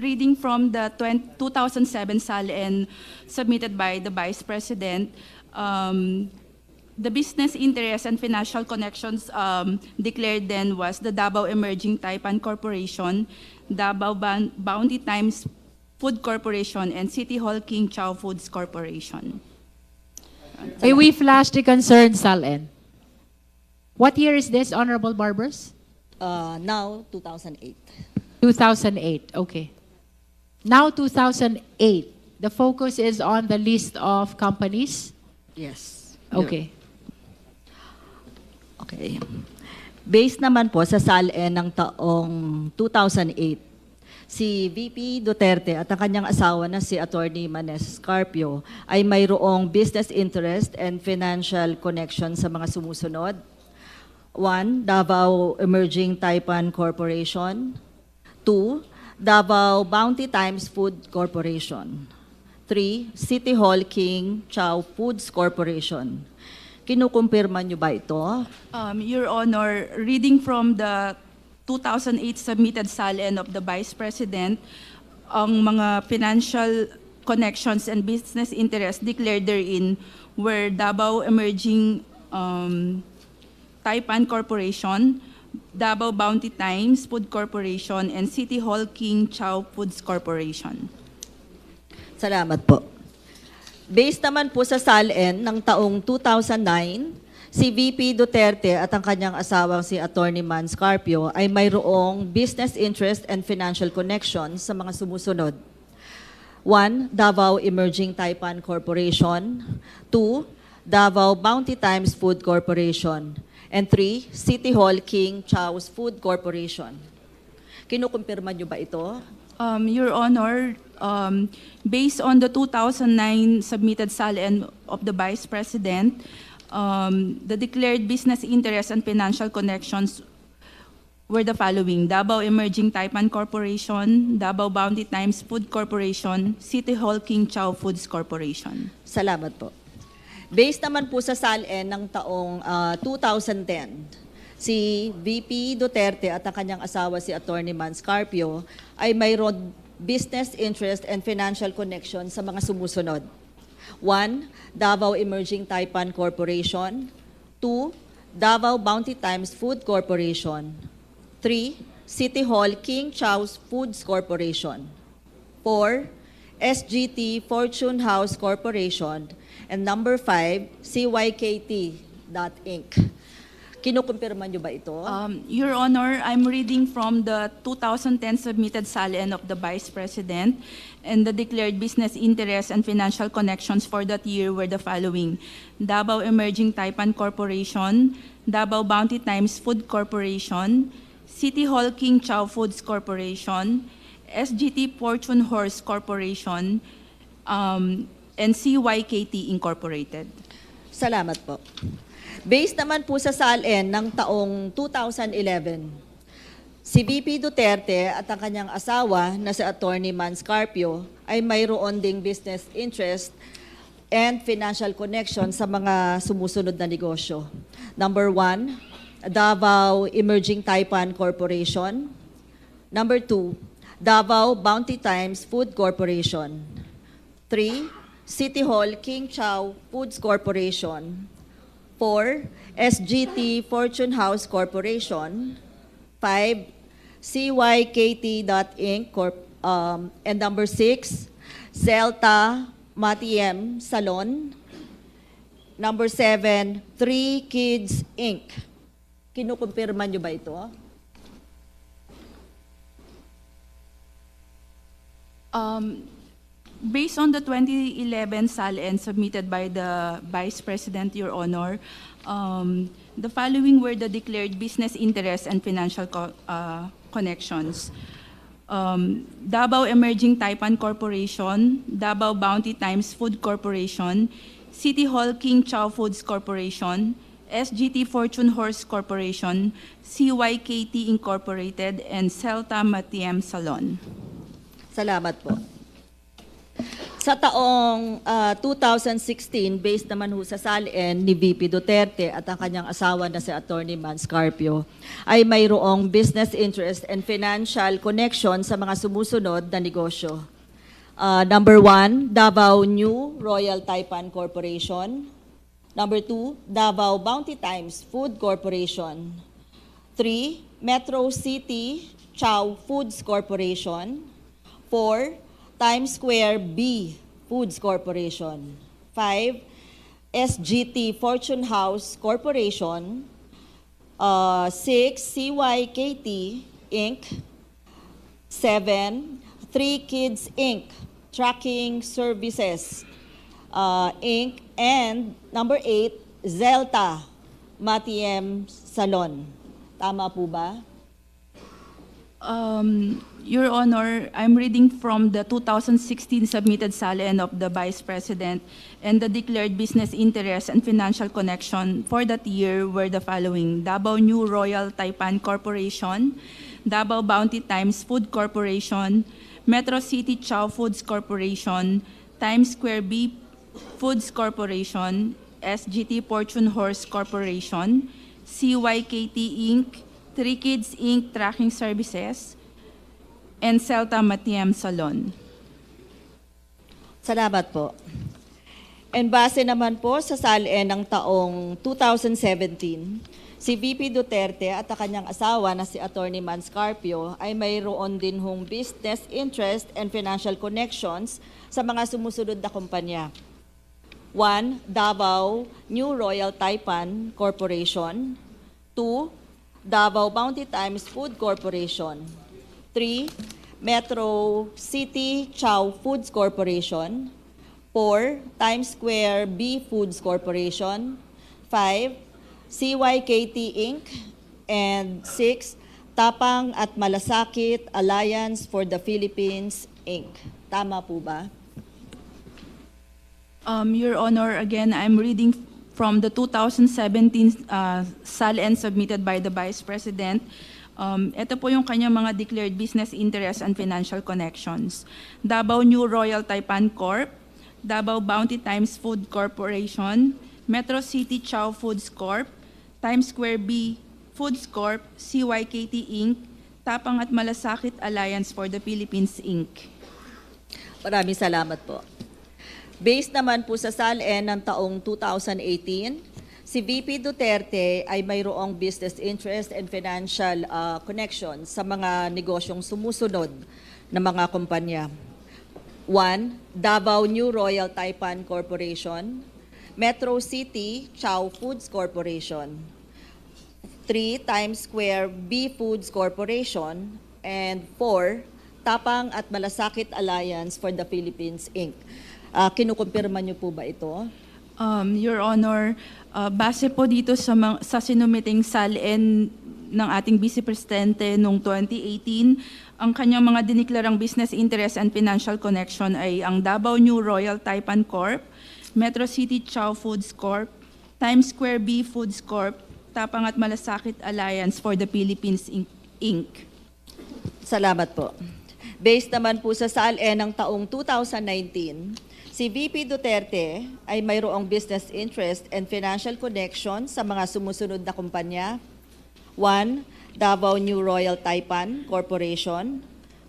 reading from the 2007 SALN submitted by the Vice President, the business interest and financial connections declared then was the Davao Emerging Taipan Corporation, Davao Bounty Times Food Corporation, and City Hall King Chow Foods Corporation. May we flash the concern, SALN? What year is this, Honorable Barbers? Now, 2008. 2008, okay. Now 2008, the focus is on the list of companies? Yes. Okay. Okay. Based naman po sa SALN ng taong 2008, si VP Duterte at ang kanyang asawa na si Attorney Manes Carpio ay mayroong business interest and financial connection sa mga sumusunod. 1. Davao Emerging Taipan Corporation. 2. Davao Bounty Times Food Corporation. 3. City Hall King Chow Foods Corporation. Kinukumpirma niyo ba ito? Your Honor, reading from the 2008 submitted SALN of the Vice President, ang mga financial connections and business interests declared therein were Davao Emerging Taipan Corporation, Davao Bounty Times Food Corporation, and City Hall King Chow Foods Corporation. Salamat po. Based naman po sa SALN ng taong 2009, si VP Duterte at ang kanyang asawang si Attorney Mans Carpio ay mayroong business interest and financial connection sa mga sumusunod. 1. Davao Emerging Taipan Corporation. 2. Davao Bounty Times Food Corporation. And 3. City Hall King Chow's Food Corporation. Kinukumpirma niyo ba ito? Your Honor, based on the 2009 submitted SALN of the Vice President, the declared business interests and financial connections were the following: Davao Emerging Taipan Corporation, Davao Bounty Times Food Corporation, City Hall King Chow Foods Corporation. Salamat po. Based naman po sa SALN ng taong 2010, si VP Duterte at ang kanyang asawa si Attorney Mans Carpio ay mayroon business interest and financial connection sa mga sumusunod. 1. Davao Emerging Taipan Corporation. 2. Davao Bounty Times Food Corporation. 3. City Hall King Chow's Foods Corporation. 4. SGT Fortune House Corporation. And number 5, CYKT.Inc. Kinukumpirma niyo ba ito? Your Honor, I'm reading from the 2010 submitted SALN of the Vice President, and the declared business interests and financial connections for that year were the following: Davao Emerging Taipan Corporation, Davao Bounty Times Food Corporation, City Hall King Chow Foods Corporation, SGT Fortune Horse Corporation, and CYKT Incorporated. Salamat po. Based naman po sa SALN ng taong 2011, si VP Duterte at ang kanyang asawa na si Attorney Mans Carpio ay mayroon ding business interest and financial connection sa mga sumusunod na negosyo. Number 1, Davao Emerging Taipan Corporation. Number 2, Davao Bounty Times Food Corporation. 3, City Hall King Chow Foods Corporation. 4. SGT Fortune House Corporation. 5. CYKT.Inc. And number 6, Zelta Matiem Salon. Number 7, 3 Kids Inc. Kinukumpirma niyo ba ito? Based on the 2011 SALN submitted by the Vice President, Your Honor, the following were the declared business interests and financial connections. Davao Emerging Taipan Corporation, Davao Bounty Times Food Corporation, City Hall King Chow Foods Corporation, SGT Fortune Horse Corporation, CYKT Incorporated, and Celta Matiem Salon. Salamat po. Sa taong 2016, based naman ho sa salin ni VP Duterte at ang kanyang asawa na si Attorney Mans Carpio, ay mayroong business interest and financial connection sa mga sumusunod na negosyo. Number 1, Davao New Royal Taipan Corporation. Number 2, Davao Bounty Times Food Corporation. 3, Metro City Chow Foods Corporation. 4, Times Square B Foods Corporation. 5, SGT Fortune House Corporation. 6, CYKT Inc. 7, 3 Kids Inc. Tracking Services Inc. And number 8, Zelta Matiem Salon. Tama po ba? Your Honor, I'm reading from the 2016 submitted SALN of the Vice President, and the declared business interest and financial connection for that year were the following: Davao New Royal Taipan Corporation, Davao Bounty Times Food Corporation, Metro City Chow Foods Corporation, Times Square B Foods Corporation, SGT Fortune Horse Corporation, CYKT Inc., 3 Kids Inc. Tracking Services, and Celta Matiem Salon. Salamat po. And base naman po sa salin ng taong 2017, si VP Duterte at ang kanyang asawa na si Attorney Mans Carpio ay mayroon din hong business interest and financial connections sa mga sumusunod na kumpanya. 1, Davao New Royal Taipan Corporation. 2, Davao Bounty Times Food Corporation. 3, Metro City Chow Foods Corporation. 4, Times Square B Foods Corporation. 5, CYKT Inc. And 6, Tapang at Malasakit Alliance for the Philippines Inc. Tama po ba? Your Honor, again, I'm reading from the 2017 SALN submitted by the Vice President. Ito po yung kanyang mga declared business interests and financial connections. Davao New Royal Taipan Corp., Davao Bounty Times Food Corporation, Metro City Chow Foods Corp., Times Square B Foods Corp., CYKT Inc., Tapang at Malasakit Alliance for the Philippines Inc. Maraming salamat po. Based naman po sa SALN ng taong 2018, si VP Duterte ay mayroong business interest and financial connection sa mga negosyong sumusunod na mga kumpanya. 1, Davao New Royal Taipan Corporation, Metro City Chow Foods Corporation, 3, Times Square B Foods Corporation, and 4, Tapang at Malasakit Alliance for the Philippines Inc. Kinukumpirma niyo po ba ito? Your Honor, base po dito sa sinumiting SALN ng ating Vice Presidente noong 2018, ang kanyang mga diniklarang business interest and financial connection ay ang Davao New Royal Taipan Corp., Metro City Chow Foods Corp., Times Square B Foods Corp., Tapang at Malasakit Alliance for the Philippines Inc. Salamat po. Based naman po sa SALN ng taong 2019, si VP Duterte ay mayroong business interest and financial connection sa mga sumusunod na kumpanya. 1, Davao New Royal Taipan Corporation.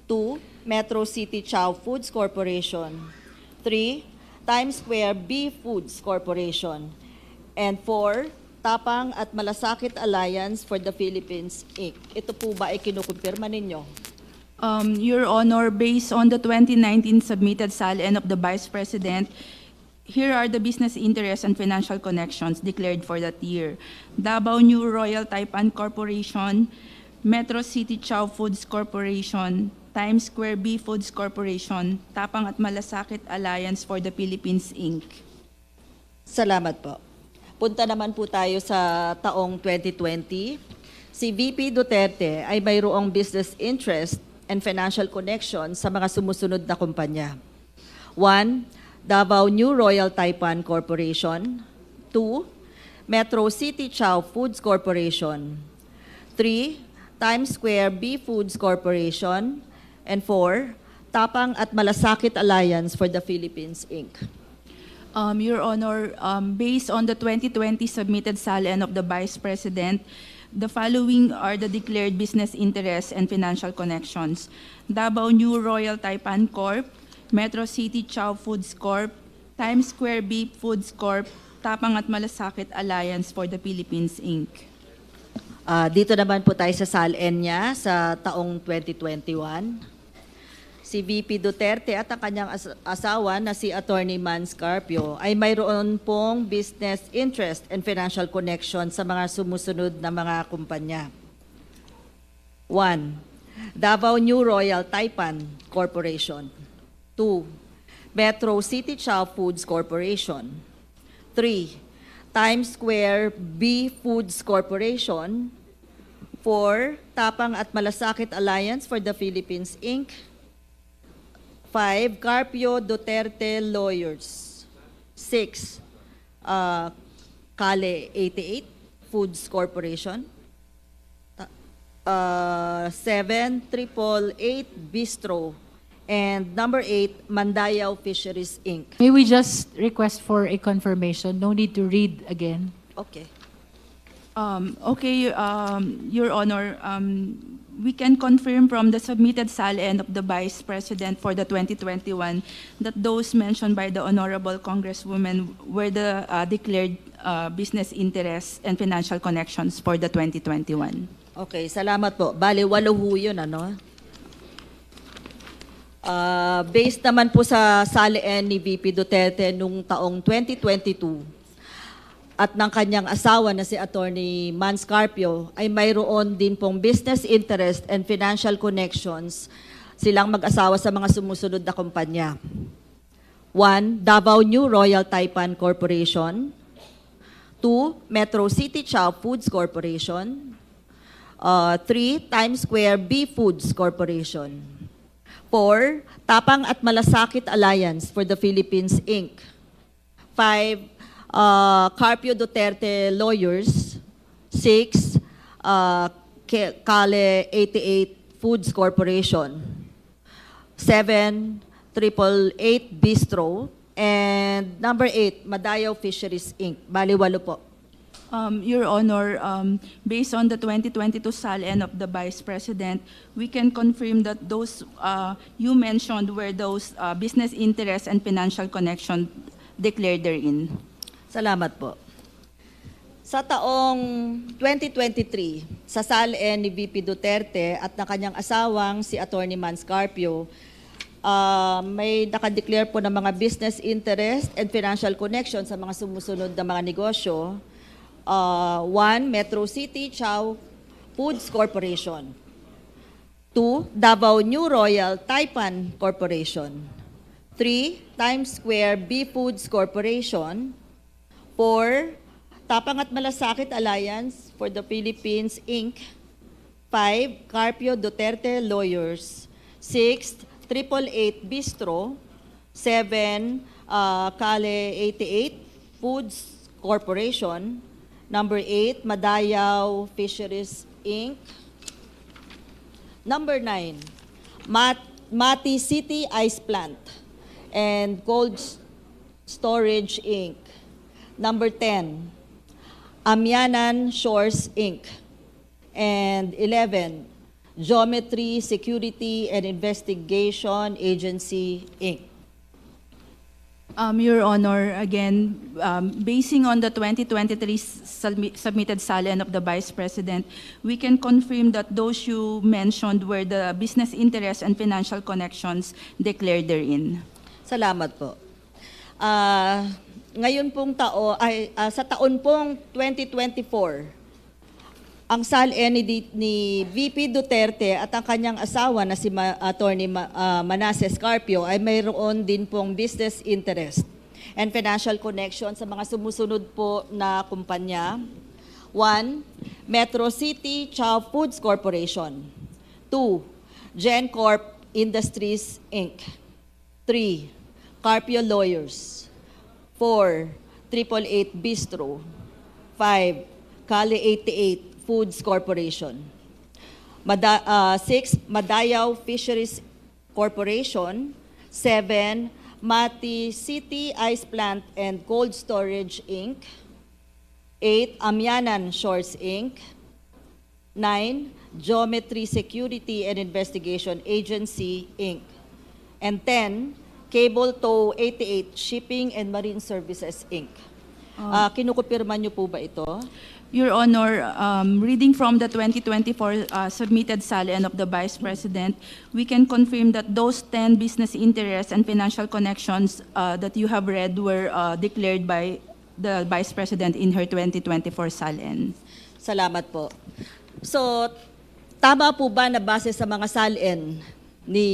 2, Metro City Chow Foods Corporation. 3, Times Square B Foods Corporation. And 4, Tapang at Malasakit Alliance for the Philippines Inc. Ito po ba ay kinukumpirma ninyo? Your Honor, based on the 2019 submitted SALN of the Vice President, here are the business interests and financial connections declared for that year. Davao New Royal Taipan Corporation, Metro City Chow Foods Corporation, Times Square B Foods Corporation, Tapang at Malasakit Alliance for the Philippines Inc. Salamat po. Punta naman po tayo sa taong 2020. Si VP Duterte ay mayroong business interest and financial connection sa mga sumusunod na kumpanya. 1, Davao New Royal Taipan Corporation. 2, Metro City Chow Foods Corporation. 3, Times Square B Foods Corporation. And 4, Tapang at Malasakit Alliance for the Philippines, Inc. Your Honor, based on the 2020 submitted SALN of the Vice President, the following are the declared business interests and financial connections. Davao New Royal Taipan Corp., Metro City Chow Foods Corp., Times Square Beef Foods Corp., Tapang at Malasakit Alliance for the Philippines, Inc. Dito naman po tayo sa SALN niya sa taong 2021. Si VP Duterte at ang kanyang asawa na si Attorney Mans Carpio ay mayroon pong business interest and financial connection sa mga sumusunod na mga kumpanya. 1. Davao New Royal Taipan Corporation. 2. Metro City Chow Foods Corporation. 3. Times Square B Foods Corporation. 4. Tapang at Malasakit Alliance for the Philippines, Inc. 5. Carpio Duterte Lawyers. 6. Kale 88 Foods Corporation. 7. 888 Bistro. And number 8, Mandayao Fisheries, Inc. May we just request for a confirmation? No need to read again. Okay. Your Honor, we can confirm from the submitted SALN of the Vice President for the 2021 that those mentioned by the Honorable Congresswoman were the declared business interests and financial connections for the 2021. Okay, salamat po. Bali, 8 ho yun, ano? Based naman po sa SALN ni VP Duterte nung taong 2022, at ng kanyang asawa na si Attorney Mans Carpio ay mayroon din pong business interest and financial connections silang mag-asawa sa mga sumusunod na kumpanya. 1. Davao New Royal Taipan Corporation. 2. Metro City Chow Foods Corporation. 3. Times Square B Foods Corporation. 4. Tapang at Malasakit Alliance for the Philippines, Inc. 5. Carpio Duterte Lawyers. 6. Kale 88 Foods Corporation. 7. 888 Bistro. And number 8, Mandayao Fisheries, Inc. Bali, 8 po. Your Honor, based on the 2022 SALN of the Vice President, we can confirm that those you mentioned were those business interests and financial connection declared therein. Salamat po. Sa taong 2023, sa SALN ni VP Duterte at ng kanyang asawang si Attorney Mans Carpio, may nakadeclare po ng mga business interest and financial connection sa mga sumusunod na mga negosyo. 1. Metro City Chow Foods Corporation. 2. Davao New Royal Taipan Corporation. 3. Times Square B Foods Corporation. 4. Tapang at Malasakit Alliance for the Philippines, Inc. 5. Carpio Duterte Lawyers. 6. 888 Bistro. 7. Kale 88 Foods Corporation. Number 8, Mandayao Fisheries, Inc. Number 9, Mati City Ice Plant and Cold Storage, Inc. Number 10, Amianan Shores, Inc. And 11, Geometry Security and Investigation Agency, Inc. Your Honor, again, basing on the 2023 submitted SALN of the Vice President, we can confirm that those you mentioned were the business interests and financial connections declared therein. Salamat po. Ngayon pong sa taon pong 2024, ang SALN ni VP Duterte at ang kanyang asawa na si Attorney Manasseh Carpio ay mayroon din pong business interest and financial connection sa mga sumusunod po na kumpanya. 1. Metro City Chow Foods Corporation. 2. GenCorp Industries, Inc. 3. Carpio Lawyers. 4. 888 Bistro. 5. Kale 88 Foods Corporation. 6. Mandayao Fisheries, Corporation. 7, Mati City Ice Plant and Cold Storage, Inc. 8, Amyanan Shores, Inc. 9, Geometry Security and Investigation Agency, Inc. And 10, Cable Tow 88 Shipping and Marine Services, Inc. Kinukupirma niyo po ba ito? Your Honor, reading from the 2024 submitted SALN of the Vice President, we can confirm that those 10 business interests and financial connections that you have read were declared by the Vice President in her 2024 SALN. Salamat po. So, tama po ba na base sa mga SALN ni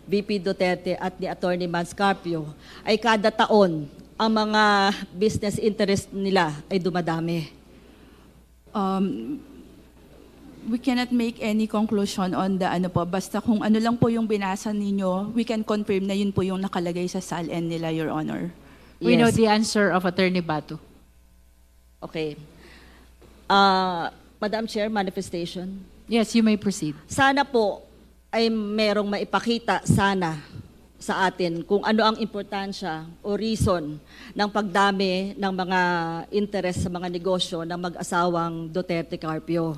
VP Duterte at ni Attorney Manscarpio ay kada taon ang mga business interest nila ay dumadami? We cannot make any conclusion on the ano po, basta kung ano lang po yung binasa ninyo, we can confirm na yun po yung nakalagay sa SALN nila, Your Honor. We know Yes. the answer of Attorney Batu. Okay. Madam Chair, manifestation. Yes, you may proceed. Sana po ay merong maipakita sana sa atin kung ano ang importansya o reason ng pagdami ng mga interest sa mga negosyo ng mag-asawang Duterte Carpio.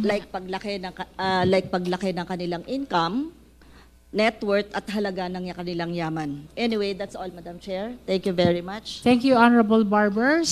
Like paglaki ng kanilang income, net worth at halaga ng kanilang yaman. Anyway, that's all, Madam Chair. Thank you very much. Thank you, Honorable Barbers.